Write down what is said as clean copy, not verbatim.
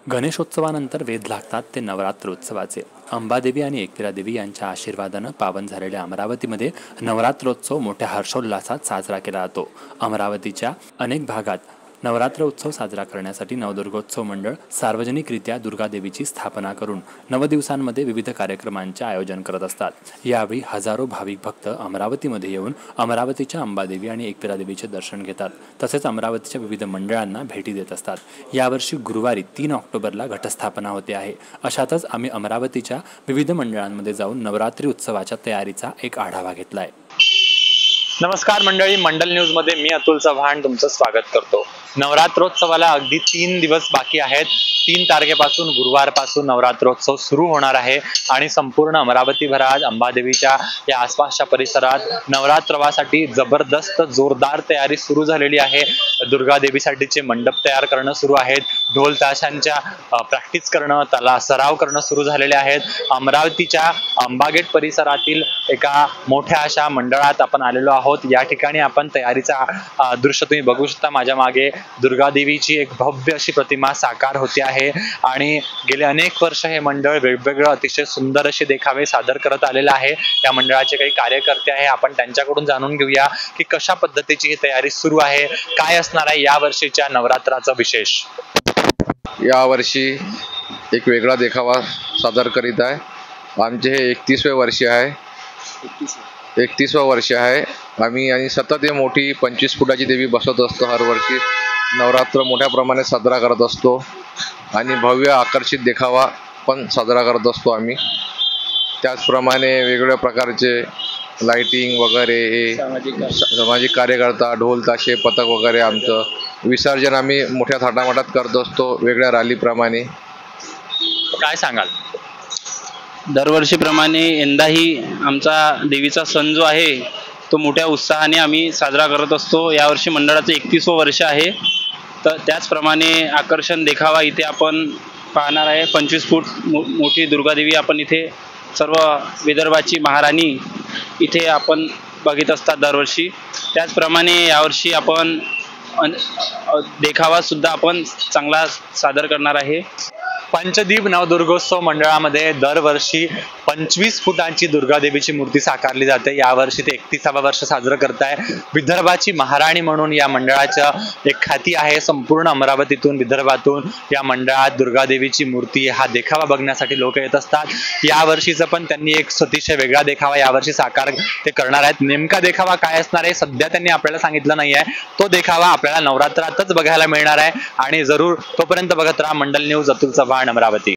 गणेशोत्सवानंतर वेध लागतात ते नवरात्रोत्सवाचे। अंबादेवी आणि एकविरादेवी यांच्या आशीर्वादानं पावन झालेल्या अमरावतीमध्ये नवरात्रोत्सव मोठ्या हर्षोल्लासात साजरा केला जातो। अमरावतीच्या अनेक भागात नवरात्र उत्सव साजरा करण्यासाठी नवदुर्गोत्सव मंडळ सार्वजनिकरित्या दुर्गादेवीची स्थापना करून 9 दिवसांमध्ये विविध कार्यक्रमांचे आयोजन करत असतात। यावेळी हजारो भाविक भक्त अमरावतीमध्ये येऊन अमरावतीच्या अंबादेवी आणि एकविरादेवीचे दर्शन घेतात, तसेच अमरावतीच्या विविध मंडळांना भेटी देत असतात। यावर्षी गुरुवारी 3 ऑक्टोबरला घटस्थापना होते आहे। अशातच आम्ही अमरावतीच्या विविध मंडळांमध्ये जाऊन नवरात्री उत्सवाच्या तयारीचा एक आढावा घेतलाय। नमस्कार मंडळी, मंडल न्यूज मध्ये मी अतुल चव्हाण तुमचं स्वागत करतो। नवरात्रोत्सवाला अगदी 3 दिवस बाकी आहेत। 3 तारखेपासून गुरुवारपासून नवरात्रोत्सव सुरू होणार आहे आणि संपूर्ण अमरावतीभरात अंबादेवीच्या या आसपासच्या परिसरात नवरात्रवासाठी जबरदस्त जोरदार तयारी सुरू झालेली आहे। दुर्गादेवीसाठीचे मंडप तयार करणं सुरू आहेत, ढोल ताशांच्या प्रॅक्टिस करणं, त्याला सराव करणं सुरू झालेले आहेत। अमरावतीच्या अंबागेट परिसरातील एका मोठ्या अशा मंडळात आपण आलेलो आहोत। या ठिकाणी आपण तयारीचा दृश्य तुम्ही बघू शकता। माझ्या मागे दुर्गादेवीची एक भव्य अशी प्रतिमा साकार होते आहे आणि गेले अनेक वर्ष हे मंडळ वेगवेगळं अतिशय सुंदर असे देखावे सादर करत आलेलं आहे। या मंडळाचे काही कार्यकर्ते आहे, आपण त्यांच्याकडून जाणून घेऊया की कशा पद्धतीची ही तयारी सुरू आहे, काय असणार आहे या वर्षीच्या नवरात्राचं विशेष। या वर्षी एक वेगळा देखावा सादर करीत आहे। आमचे हे 31वे वर्ष आहे। 31वा वर्ष आहे आम्ही आणि सतत हे मोठी 25 फुटाची देवी बसवत असतो। हर वर्षी नवरात्र मोठ्या प्रमाणात साजरा करत असतो आणि भव्य आकर्षित देखावा पण साजरा करत असतो आम्ही। त्याचप्रमाणे वेगवेगळ्या प्रकारचे लाइटिंग वगैरे हे सामाजिक कार्यकर्ता, ढोल ताशे, पथक वगैरे आमचं विसर्जन आम्ही मोठ्या थाटामाटात करत असतो वेगळ्या रॅलीप्रमाणे। काय सांगाल? दरवर्षीप्रमाणे यंदाही आमचा देवीचा सण जो आहे तो मोठ्या उत्साहाने आम्ही साजरा करत असतो। यावर्षी मंडळाचं 31वं वर्ष आहे, तर त्याचप्रमाणे आकर्षण देखावा इथे आपण पाहणार आहे। 25 फूट मोठी दुर्गादेवी आपण इथे सर्व विदर्भाची महाराणी इथे आपण बघित असतात दरवर्षी। त्याचप्रमाणे यावर्षी आपण देखावा सुद्धा आपण चांगला सादर करणार आहे। पंचदीप नवदुर्गोत्सव मंडळामध्ये दरवर्षी 25 फुटांची दुर्गादेवीची मूर्ती साकारली जाते। यावर्षी ते 31वा वर्ष साजरं करत आहे। विदर्भाची महाराणी म्हणून या मंडळाचं एक ख्याती आहे। संपूर्ण अमरावतीतून, विदर्भातून या मंडळात दुर्गादेवीची मूर्ती हा देखावा बघण्यासाठी लोक येत असतात। यावर्षीचं पण त्यांनी एक अतिशय वेगळा देखावा यावर्षी साकार ते करणार आहेत। नेमका देखावा काय असणार आहे सध्या त्यांनी आपल्याला सांगितलं नाही आहे। तो देखावा आपल्याला नवरात्रातच बघायला मिळणार आहे आणि जरूर तोपर्यंत बघत राहा मंडल न्यूज। अतुल चव्हाण, अमरावती।